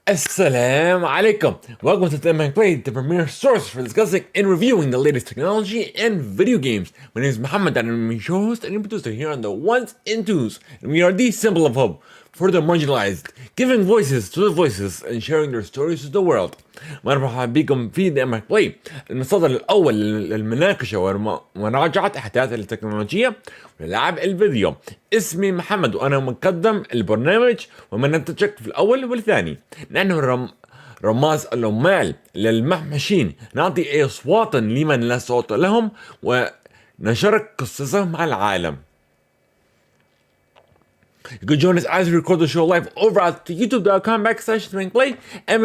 Assalamu alaikum. Welcome to Theimpactplay, the premier source for discussing and reviewing the latest technology and video games. My name is Muhammad and I'm your host and producer here on the ones and twos. And we are the symbol of hope for the marginalized, giving voices to the voiceless and sharing their stories to the world. مرحبا بكم في Theimpactplay، المصدر الأول للمناقشة ومراجعة أحداث التكنولوجيا والألعاب الفيديو. اسمي محمد وأنا مقدم البرنامج ومن نتشك في الأول والثاني. نحن رماز العمال للمحمشين، نعطي أصواتا لمن لا صوت لهم ونشارك قصصهم مع العالم. You can join us as we record the show live over at youtube.com/Theimpactplay and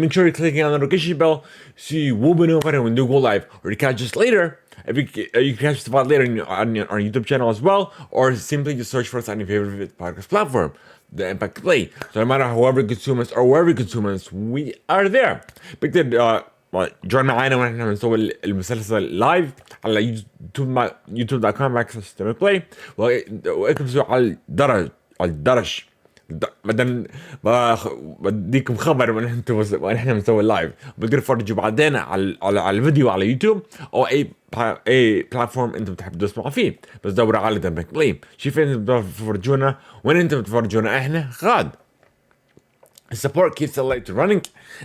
make sure you're clicking on the notification bell so you will be notified when we go live, or you catch us later. If you can catch the pod later on our YouTube channel as well, or simply just search for us on your favorite podcast platform, Theimpactplay. So no matter however you consume us or wherever you consume us, we are there. بكتب join معانا ونحن بنسوي المسلسل لايف على youtube.com/Theimpactplay واكتبوا على الدرج بعدين بديكم خبر ونحن بنسوي لايف. بتقدروا تفرجوا بعدين على الفيديو على يوتيوب او اي بلاتفورم انتم بتحبوا تسمعوا فيه، بس دوروا على Theimpactplay. شوفوا انتم بتفرجونا وين انتم بتفرجونا احنا غاد. Support keeps the light running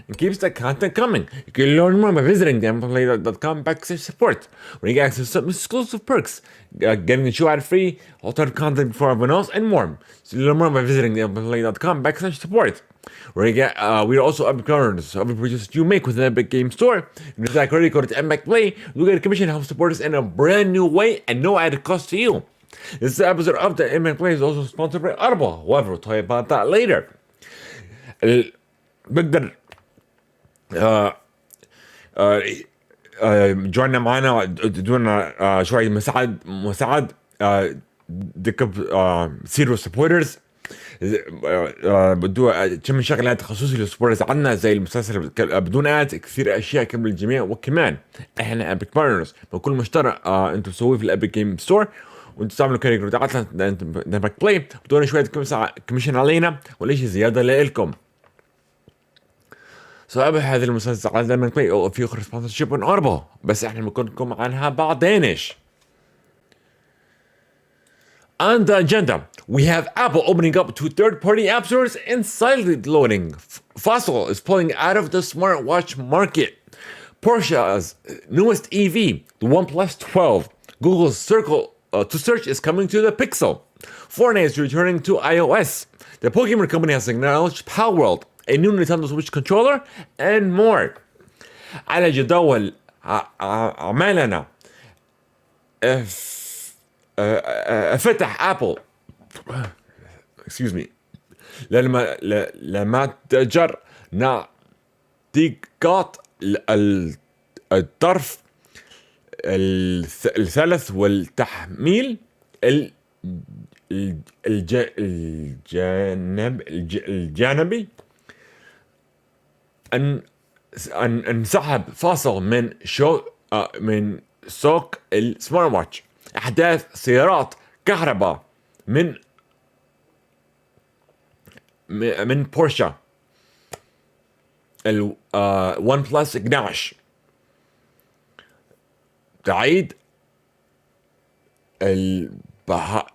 and keeps the content coming. You can learn more by visiting Theimpactplay.com/support, where you get access to some exclusive perks, getting the show ad free, alternative content before everyone else, and more. So you learn more by visiting Theimpactplay.com/support, where you get we are also Epic partners. So every purchase you make with the Epic Game Store, you use that credit code to Theimpactplay, you get a commission to help support us in a brand new way and no added cost to you. This episode of the Theimpactplay is also sponsored by Audible. However, we'll tell you about that later. بقدر جوينا معنا تدونا شوية مساعد دكب سيرو سبورترز بدو كم شغلات تخصصي للسبورترز عنا زي المسلسل بدون اد كثير اشياء كم للجميع. وكمان احنا ابيك بارتنرز بكل مشترى انتم تسويه في الابيك جيم ستور وانتم تعملوا كاريجر تعطلنا Theimpactplay بدون شوية كميشن علينا ولا شيء زيادة لإلكم. سأبح هذا المسلسل على Theimpactplay أو في أخرى سبونسرشيب من أربعة، بس إحنا بنكون لكم عنها بعدينش. On the agenda, we have Apple opening up to third-party app stores and Sideloading. Fossil is pulling out of the smartwatch market. Porsche's newest EV, the OnePlus 12. Google's Circle to search is coming to the Pixel. Fortnite is returning to iOS. The Pokemon company has acknowledged Palworld, a new Nintendo Switch controller, and more. على جدول أعمالنا فتح أبل لما تجر نتيجات الطرف الثالث والتحميل الجانبي أن انسحب فاصل من سوق السمارت واتش. أحداث سيارات كهرباء من بورشا الون بلس 12 تعيد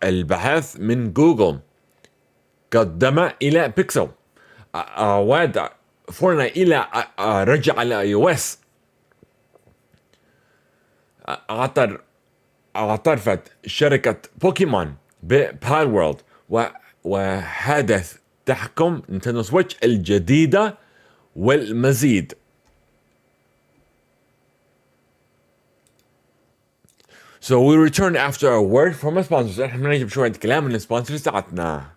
البحث من جوجل قدم إلى بيكسل. عاد فورتنايت إلى رجع على اي او اس. اعترفت شركة بوكيمون ببالورلد وحدث تحكم نينتندو سويتش الجديدة والمزيد. So we return after a word from our sponsors. احنا بنجيب شوية كلام من السبونسرز تاعتنا.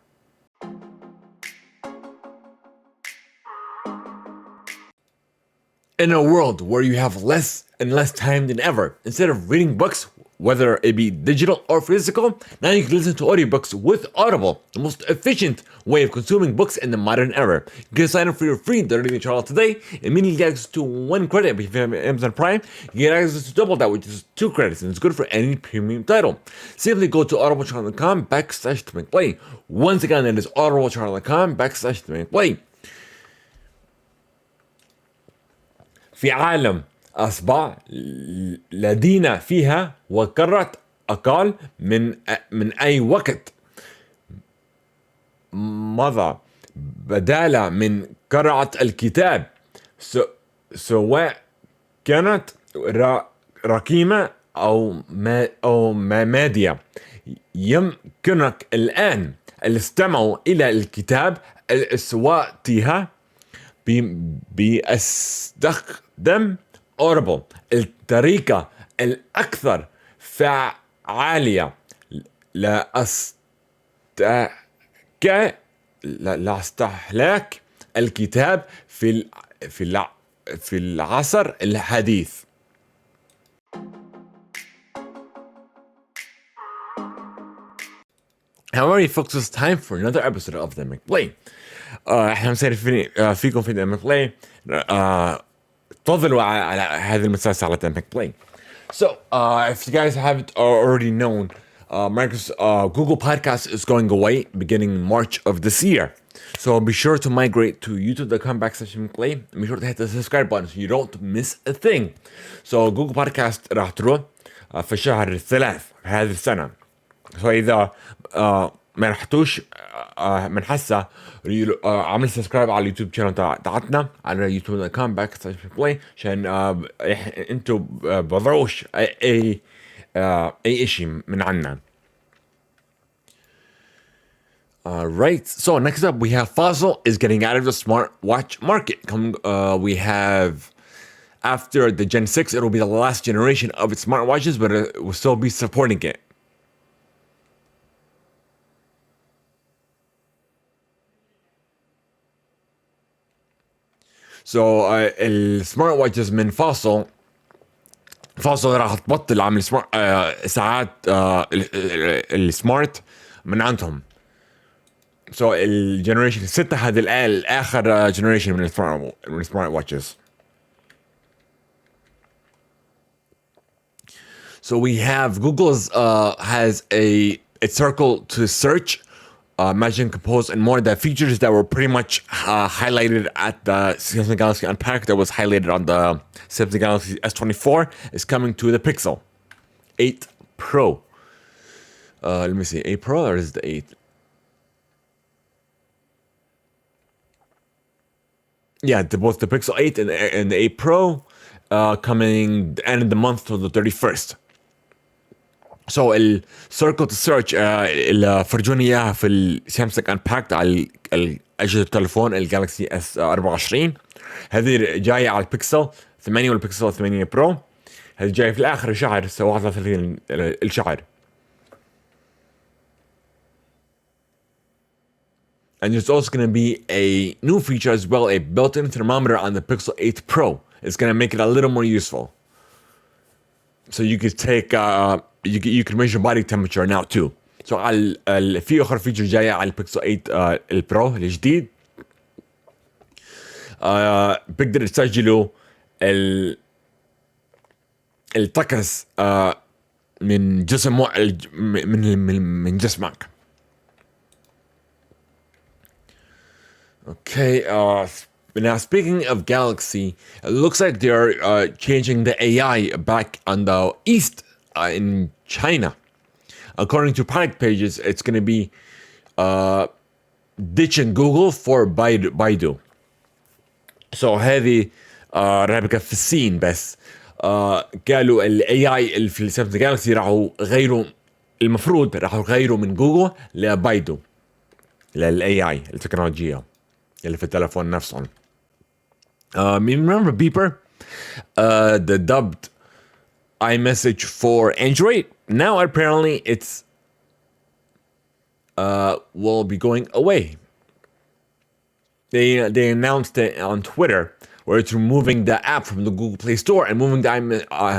In a world where you have less and less time than ever, instead of reading books, whether it be digital or physical, now you can listen to audiobooks with Audible, the most efficient way of consuming books in the modern era. You can sign up for your free 30-day trial today, immediately get access to 1 credit if you have Amazon Prime. You get access to double that, which is 2 credits, and it's good for any premium title. Simply go to audibletrial.com/Theimpactplay. Once again, that is audibletrial.com/Theimpactplay. في عالم أصبح لدينا فيها وقرة أقل من أي وقت مضى، بدالا من قراءة الكتاب سواء كانت رقيمة أو مادية. يمكنك الآن الاستماع إلى الكتاب الأصواتها باستخدام Audible، الطريقة الأكثر فعالية لاستهلاك الكتاب في العصر الحديث. Alrighty folks, it's time for another episode of Theimpactplay. احنا مسيرين فيكم في Theimpactplay. تفضلوا على هذه المسلسل على Theimpactplay. So, if you guys haven't already known, Google Podcast is going away beginning March of this year. So be sure to migrate to youtube.com/Theimpactplay. Be sure to hit the subscribe button so you don't miss a thing. So Google Podcast راح تروح في شهر 3 هذه السنة. So إذا ما رحتوش من حسه عمل سبسكرايب على اليوتيوب شانل تاعتنا على youtube.com/Theimpactplay عشان انتوا بضروش اي اشي من عنا. Right, so next up we have Fossil is getting out of the smartwatch market. We have, after the Gen 6, it'll be the last generation of its smartwatches, but it will still be supporting it. So السمارت واتشز من فاصل راح تبطل عمل ساعات السمارت من عندهم. So الجنريشن 6 هذا الآخر جنريشن من السمارت واتشز. So we have Google's has a circle to search, Imagine, Compose, and more. The features that were pretty much highlighted at the Samsung Galaxy Unpacked, that was highlighted on the Samsung Galaxy S24, is coming to the Pixel 8 Pro. Let me see, 8 Pro or is it the 8? Yeah, both the Pixel 8 and the 8 Pro coming the end of the month till the 31st. So السيركل تو سيرش اللي فرجوني اياها في السامسونج انباكت على اجهزه التليفون الجالكسي اس 24. هذه جايه على البيكسل 8 والبيكسل 8 برو. هذه جايه في الاخر الشهر 31 الشهر. And there's also going to be a new feature as well, a built-in thermometer on the Pixel 8 Pro. It's going to make it a little more useful. So you could take you can measure body temperature now too. So في اخر فيتشر جايه على البيكسل 8 البرو الجديد. بقدر تسجلوا الطقس من جسم من جسمك. Okay, now speaking of Galaxy, it looks like they're changing the AI back on the east in China. According to product pages, it's going to be ditching Google for Baidu. So هذه رابقة في الصين بس. قالوا ال AI اللي في السامسونج جالكسي راحوا غيروا، المفروض راحوا غيروا من جوجل لبايدو لل AI التكنولوجيا اللي في التلفون نفسهم. Remember Beeper? The dubbed iMessage for Android? Now apparently it's will be going away. They announced it on Twitter, where it's removing the app from the Google Play Store and moving the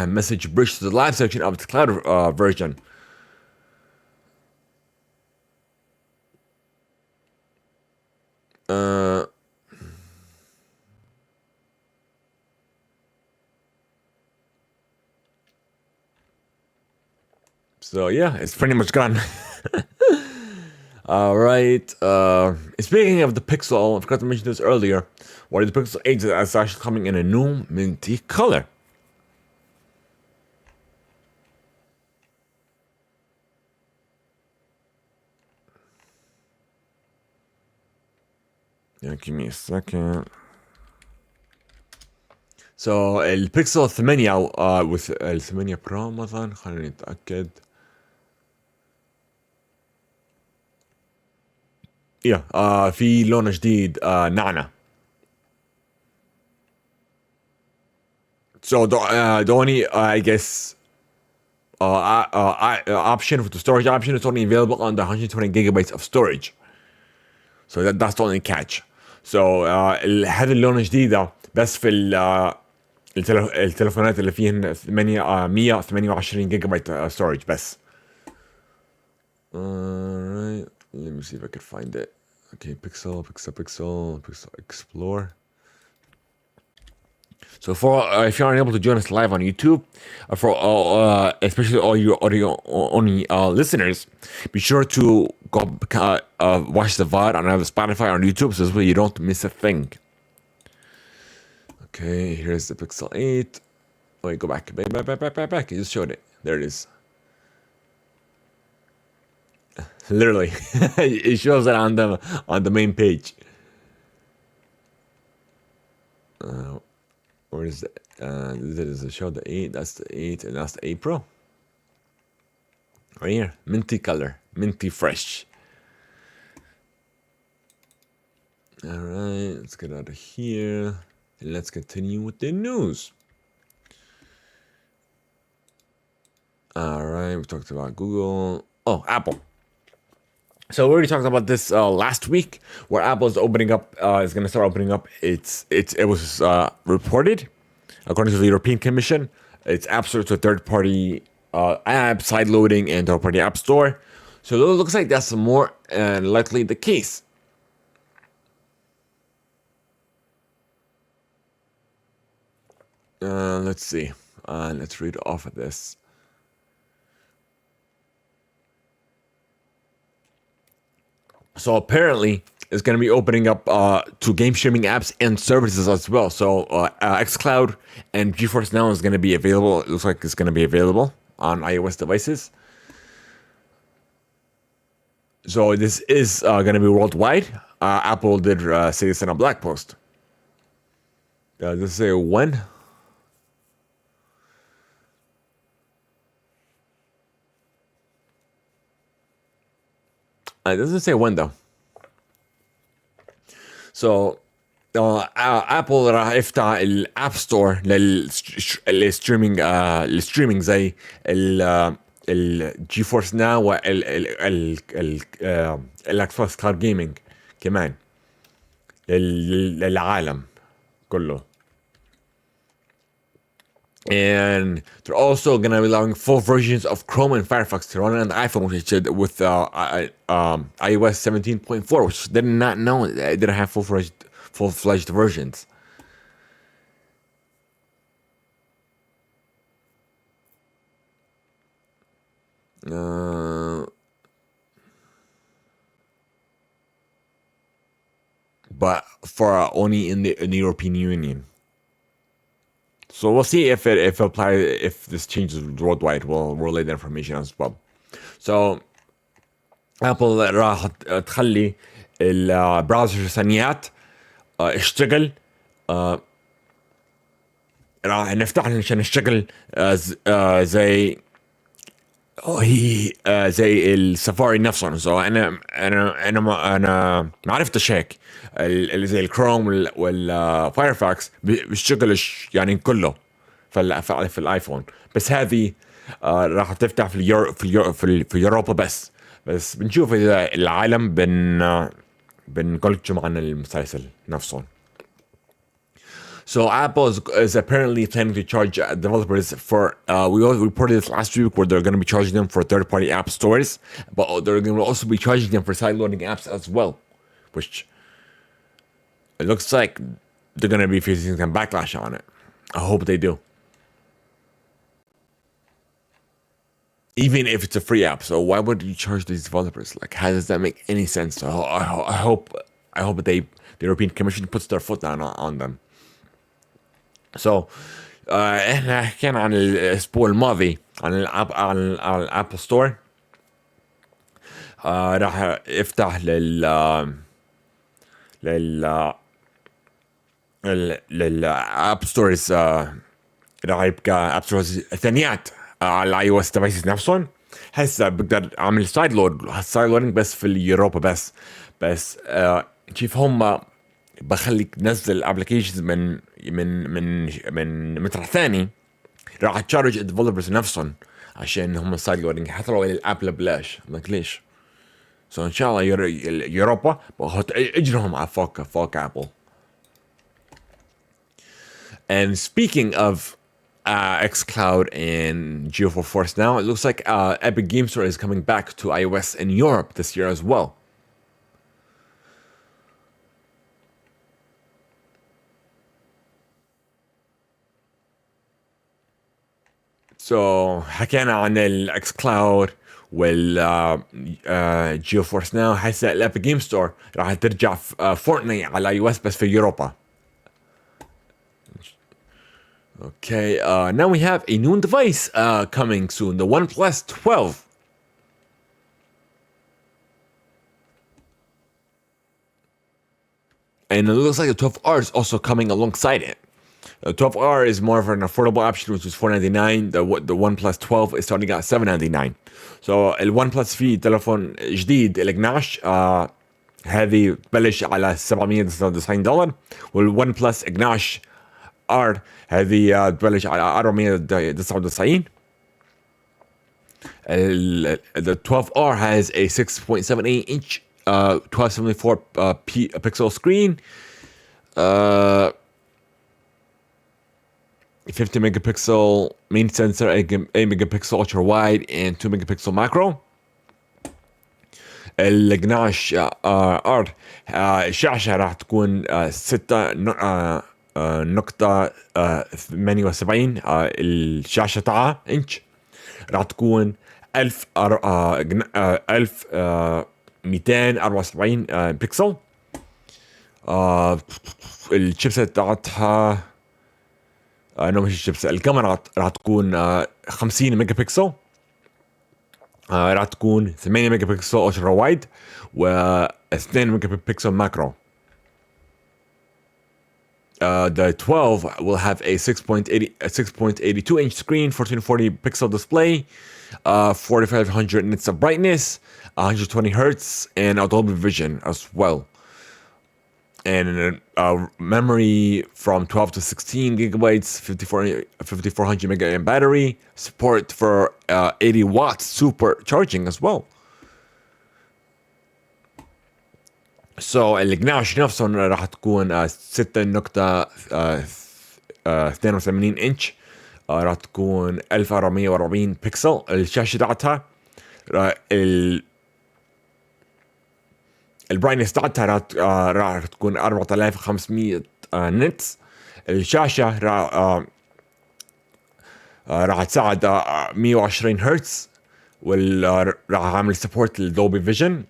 iMessage bridge to the live section of its cloud version. So yeah, it's pretty much gone. All right. Speaking of the Pixel, I forgot to mention this earlier. What is the Pixel 8 is actually coming in a new minty color. Yeah, give me a second. So البيكسل 8 with ال 8 برو مثلا خلينا نتأكد. في لون جديد نعنع. So the only I guess option for the storage option is only available on the 120 gigabytes of storage. So that's the only catch. So هذا اللون الجديد بس في التلفونات اللي فيهن 128 جيجا بايت storage بس. Alright, let me see if I can find it. Okay, Pixel Explore. So for if you aren't able to join us live on YouTube, for especially all your audio only listeners, be sure to go watch the VOD on either Spotify or on YouTube, so this way you don't miss a thing. Okay, here's the Pixel 8. Wait, go back. Back. You just showed it. There it is. Literally, it shows it on the main page. Where is it? This is show the 8. That's the 8, and that's the 8 Pro. Right here, minty color, minty fresh. All right, let's get out of here and let's continue with the news. All right, we talked about Google. Oh, Apple. So we already talked about this last week, where Apple is opening up, is going to start opening up. It was reported, according to the European Commission, its App Store to third-party app, Sideloading, and third-party App Store. So it looks like that's more likely the case. Let's see. Let's read off of this. So apparently, it's going to be opening up to game streaming apps and services as well. So xCloud and GeForce Now is going to be available. It looks like it's going to be available on iOS devices. So this is going to be worldwide. Apple did say this in a blog post. Does it say when? It doesn't say when though. So ابل راح يفتح الاب ستور للستريمينج الستريمينج زي الجي فورس ناو والاكس بوكس كلاود جيمنج كمان للعالم كله. And they're also going to be allowing full versions of Chrome and Firefox to run on the iPhone, which did with iOS 17.4, which did not know it didn't have full-fledged versions. But for only in the European Union. So we'll see if this changes worldwide. We'll relay the information as well. So ابل راح تخلي البراوزر ثانيات اشتغل راح نفتح عشان نشتغل زي هي زي السفاري نفسهم. So انا ما عرفتش هيك زي الكروم والفايرفوكس بيشتغل يعني كله في الايفون. بس هذه راح تفتح في اوروبا بس بنشوف اذا العالم بنقلجم عن المسلسل نفسه. So Apple is apparently planning to charge developers for, we reported this last week, where they're going to be charging them for third-party app stores, but they're going to also be charging them for side-loading apps as well, which it looks like they're going to be facing some backlash on it. I hope they do. even if it's a free app. So why would you charge these developers? Like, how does that make any sense? So I hope the European Commission puts their foot down on them. So احنا حكينا عن الاسبوع الماضي عن الاب عن الابل ستور. راح افتح للاب ستورز. راح يبقى اب ستورز ثانيات على الاي او اس ديفايسز نفسهم. هسه بقدر اعمل سايد لودنج بس في اليوروبا بس كيف هم بخليك تنزل ابلكيشنز من مطرح ثاني. راح تشارج الديفلوبرز نفسهم عشان هم سايد لودنج يحصلوا على الاب ببلاش. ليش؟ سو ان شاء الله يوروبا بحط اجرهم على فوق ابل. And speaking of xCloud and Geo4Force now, it looks like Epic Game Store is coming back to iOS in Europe this year as well. So حكينا عن الاكس كلاود وال Geo4Force now. هسه الابيك جيم ستور راح ترجع فورتنايت على اي او اس بس في اوروبا. Okay, now we have a new device coming soon, the OnePlus 12. And it looks like the 12R is also coming alongside it. The 12R is more of an affordable option, which is $499. The OnePlus 12 is starting at $799. So the OnePlus فيه تلفون جديد ال 12 هذه تبلش على $799 والون بلس 12 ار هذه تبلش على 499. The 12R has a 6.78 inch 1274 pixel screen, 50 megapixel main sensor, 8 megapixel ultra wide, and 2 megapixel macro. ال 12 ار الشاشة راح تكون 6.78 الشاشة تاعها انش. راح تكون 1274 بكسل. الشيبسيت تاعتها مش الشيبسيت، الكاميرا راح تكون 50 ميجا بكسل. راح تكون 8 ميجا بكسل الترا وايد و 2 ميجا بكسل ماكرو. The 12 will have a 6.82 inch screen, 1440 pixel display, 4500 nits of brightness, 120 hertz, and Dolby Vision as well. And memory from 12 to 16 gigabytes, 5400 mAh battery, support for 80 watts super charging as well. So ال 12 نفسهم راح تكون 6.82 انش. راح تكون 1440 بكسل الشاشة تاعتها. البرايتنس تاعتها راح تكون 4500 نتس. الشاشة راح تساعد 120 هرتز وراح عامل سبورت للدولبي فيجن.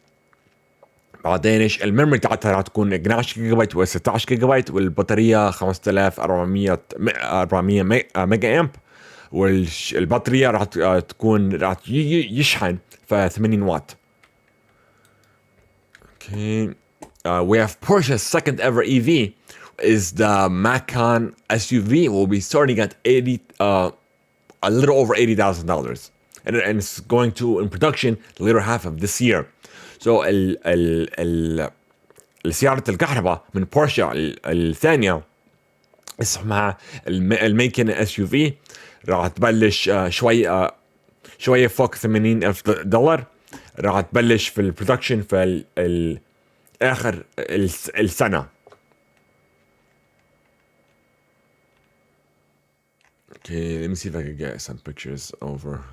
بعدين ايش الميموري تاعتها راح تكون 12 جيجا بايت و 16 جيجا بايت، والبطارية 5400 ميجا امب، والبطارية راح تكون راح يشحن في 80 واط. Okay. We have Porsche's second ever EV is the Macan SUV. It will be starting at a little over $80,000, and it's going to in production the later half of this year. So السيارة الكهرباء من بورشا الثانية اسمها الميكن SUV راح تبلش شوية فوق $80,000. راح تبلش في البرودكشن في آخر السنة. Okay, let me see if I can get some pictures over.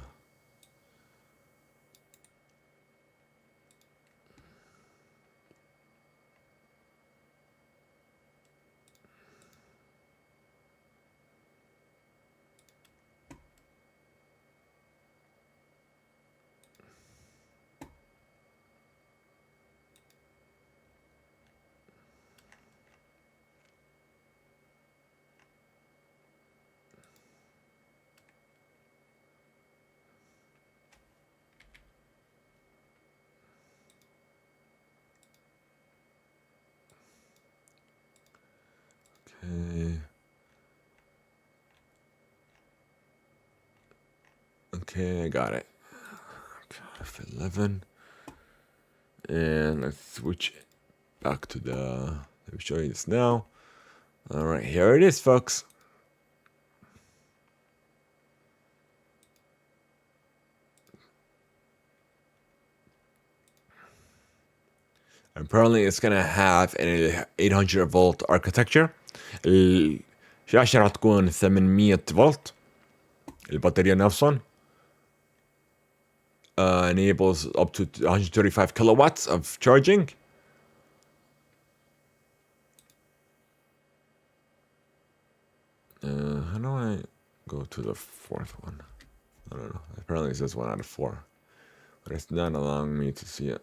Okay, I got it. F11. And let's switch back to the... Let me show you this now. All right, here it is, folks. Apparently it's gonna have an 800 volt architecture. الشاشة راح تكون 800 فولت. البطارية نفسهم enables up to 135 kilowatts of charging. How do I go to the fourth one? I don't know. Apparently it says 1 out of 4. But it's not allowing me to see it.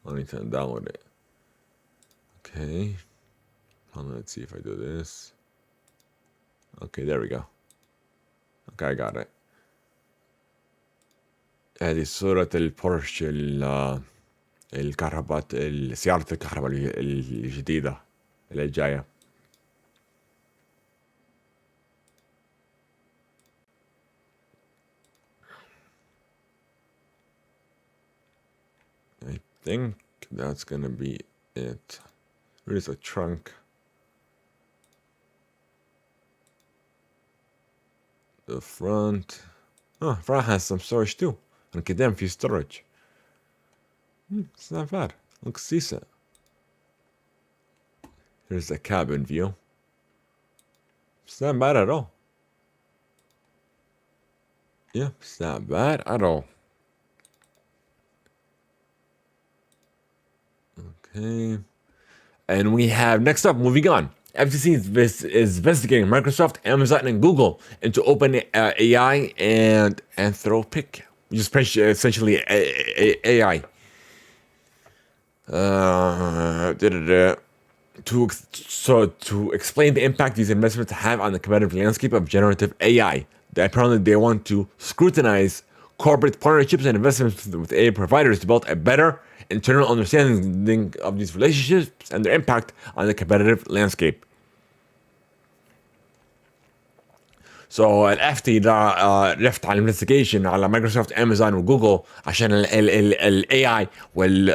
I need to download it. Okay. Let's see if I do this. Okay, there we go. Okay, I got it. هذه صورة البورش الكهرباء سيارة الكهرباء الجديدة اللي جاية. I think that's gonna be it. Here's a trunk. The front. Oh, front has some storage too. And قدام في storage. It's not bad. Looks decent. Here's the cabin view. It's not bad at all. Yeah, it's not bad at all. Okay. And we have, next up, moving on. FTC is investigating Microsoft, Amazon, and Google into open AI and Anthropic, which is essentially AI. To explain the impact these investments have on the competitive landscape of generative AI, apparently they want to scrutinize corporate partnerships and investments with AI providers to build a better internal understanding of these relationships and their impact on the competitive landscape. So الFT ده لفت على الانفستيجيشن على مايكروسوفت امازون وجوجل عشان ال AI وال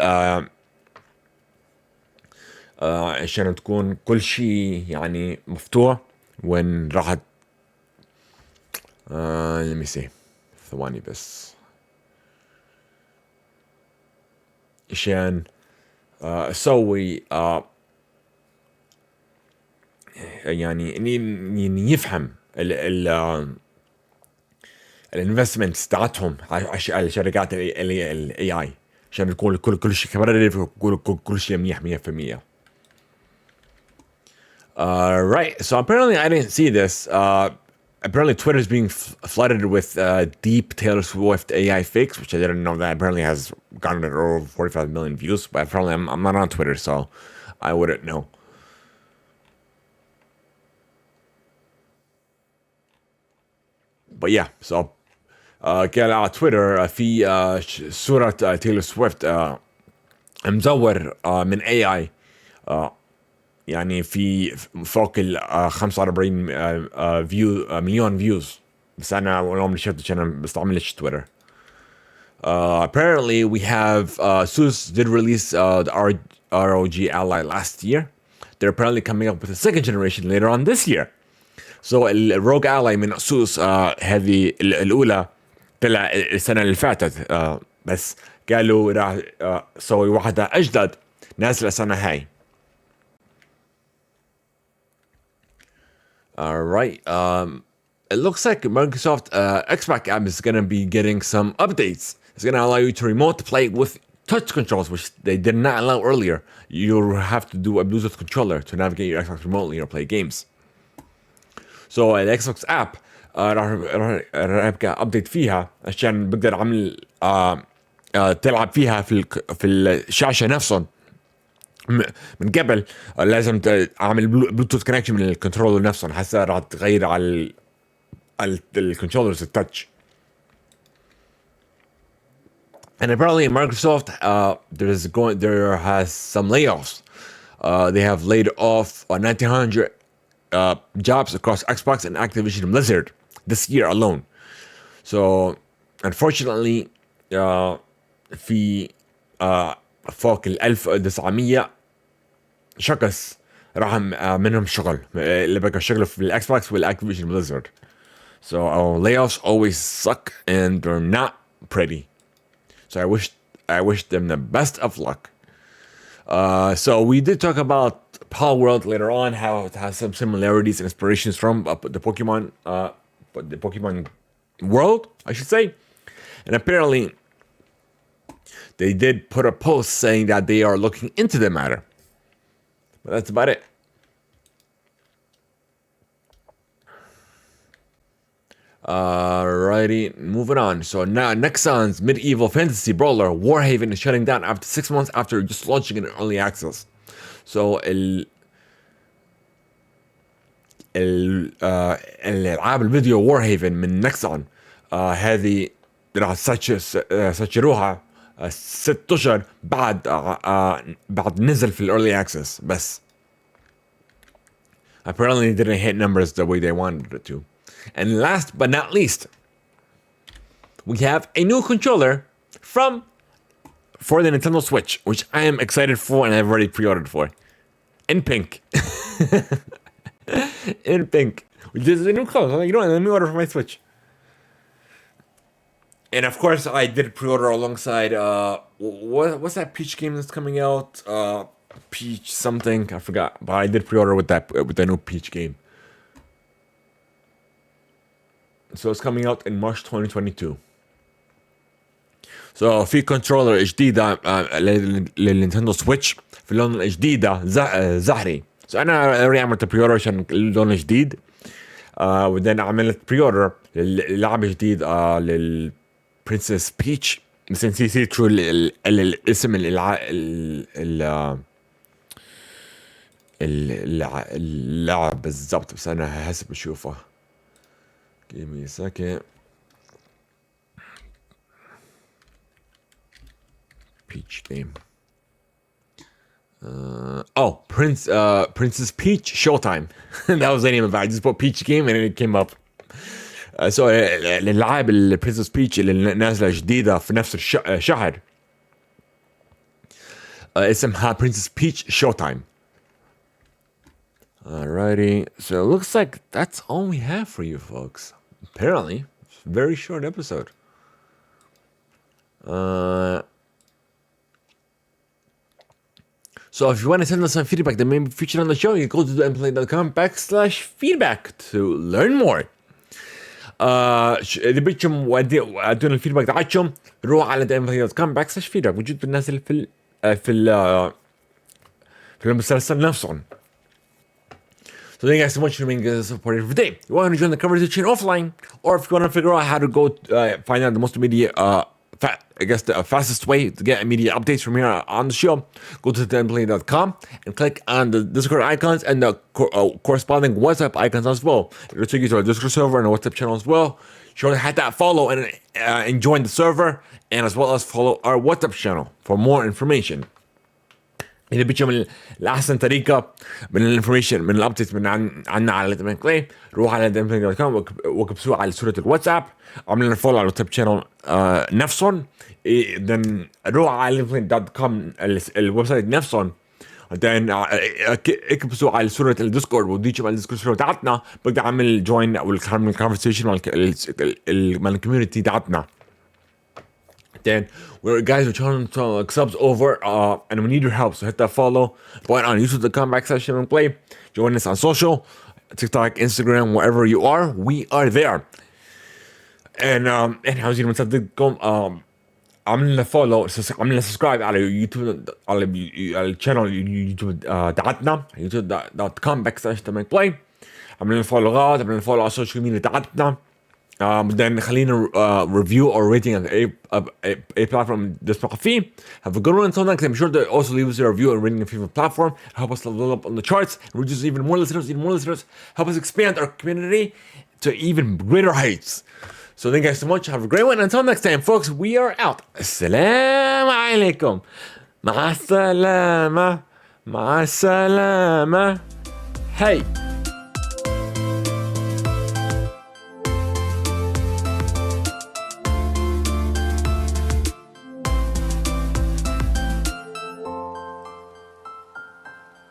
عشان تكون كل شيء يعني مفتوح وين راح let me see ثواني بس عشان اسوي يعني يفهم الانفستمنتس تاعتهم على شركات الاي اي عشان يكون كل شيء كبرر كل شيء منيح 100%. Right, so apparently I didn't see this. Apparently Twitter is being flooded with deep Taylor Swift AI fakes, which I didn't know that apparently has gotten over 45 million views. But apparently I'm not on Twitter, so I wouldn't know. But yeah, so قال على تويتر في صورة تايلور سويفت مزور من AI يعني في فوق ال 45 مليون فيوز بس انا اليوم شفت عشان بستعملش تويتر. Apparently we have SUS did release the ROG Ally last year. They're apparently coming up with a second generation later on this year. So الروج Ally من SUS هذه الأولى طلع السنة اللي فاتت بس قالوا راح سوي واحدة أجدد نازلة السنة هاي. All right. It looks like Microsoft Xbox app is going to be getting some updates. It's going to allow you to remote play with touch controls, which they did not allow earlier. You have to do a Bluetooth controller to navigate your Xbox remotely or play games. So the Xbox app راح يبقى update فيها عشان بقدر أعمل تلعب فيها في الشاشة نفسهم. من قبل لازم اعمل بلوتوث كونكشن من الكنترولر نفسه. حاسه راح تغير على الكنترولرز التاتش. And apparently Microsoft there has some layoffs. They have laid off 1900 jobs across Xbox and Activision Blizzard this year alone. So unfortunately في فوق 1900 شخص راح منهم شغل اللي بقى شغله في الإكس بوكس والأكتيفيشن بليزرد. So our layoffs always suck and they're not pretty. So I wish them the best of luck. So we did talk about Pal World later on, how it has some similarities and inspirations from the Pokemon world, I should say. And apparently they did put a post saying that they are looking into the matter. But that's about it. Alrighty, moving on. So now Nexon's medieval fantasy brawler Warhaven is shutting down after 6 months after just launching in early access. So الالعاب الفيديو Warhaven من Nexon هذه راح سجلوها 6 اشهر بعد نزل في early access بس. Apparently it didn't hit numbers the way they wanted it to. And last but not least, we have a new controller for the Nintendo Switch, which I am excited for and I've already pre-ordered for. In pink. In pink. Which is a new color. So, let me order for my Switch. And of course, I did pre-order alongside, what's that Peach game that's coming out? Peach something, I forgot. But I did pre-order with the new Peach game. So it's coming out in March 2022. So في كنترولر جديدة للنينتندو سويتش في اللون الجديدة زهري. So أنا already عملت بري اوردر عشان اللون الجديد. وبعدين عملت بري اوردر للعبة جديد للبرنسس بيتش. بس نسيت شو الاسم اللعب بالضبط بس أنا هسه بشوفه. Give me a second. Peach game. Princess Peach Showtime. That was the name of it. I just put Peach game and it came up. So الالعاب البرنسس بيتش اللي نازله جديده في نفس الشهر اسمها Princess Peach Showtime. Alrighty, so it looks like that's all we have for you folks. Apparently, it's a very short episode. So if you want to send us some feedback that may be featured on the show, you go to theimpactplay.com/feedback to learn more. إذا بدكم ودونا الفيدباك تاعكم روح على theimpactplay.com/feedback موجود بالنازل في المسلسل نفسه. So thank you guys so much for being supported for today. You want to join the conversation offline, or if you want to figure out how to go find out the most immediate, the fastest way to get immediate updates from here on the show, go to theimpactplay.com and click on the Discord icons and the corresponding WhatsApp icons as well. It'll take you to our Discord server and a WhatsApp channel as well. Sure to hit that follow and join the server, and as well as follow our WhatsApp channel for more information. إذا بدكم الأحسن طريقة من الانفورميشن من الابديت من عنا على Theimpactplay روح على theimpactplay.com وكبسوه على صورة الواتساب عملنا فولو على الواتساب شانل نفسهم then روح على theimpactplay.com الويب سايت نفسهم then اكبسوا على صورة الديسكورد وديجوا على الديسكورد صورة تاعتنا بقدر اعمل جوين او الكونفرسيشن مع الكوميونتي تاعتنا. Then we're trying to like subs over and we need your help, so hit that follow button on youtube.com/Theimpactplay. Join us on social, TikTok, Instagram, wherever you are, we are there. And عاوزين نصدقكم عملنا فولو عملنا سبسكرايب على يوتيوب على الشانل يوتيوب تاعتنا youtube.com/Theimpactplay. عملنا فولوات عملنا فولو على السوشيال ميديا تاعتنا. Then خلينا review or rating on a platform تسمعوا فيه. Have a good one until next time. Be sure to also leave us a review and rating on your favorite platform. Help us level up on the charts and reach even more listeners. Help us expand our community to even greater heights. So thank you guys so much. Have a great one. Until next time, folks, we are out. Assalamu alaikum. مع السلامة. Hey.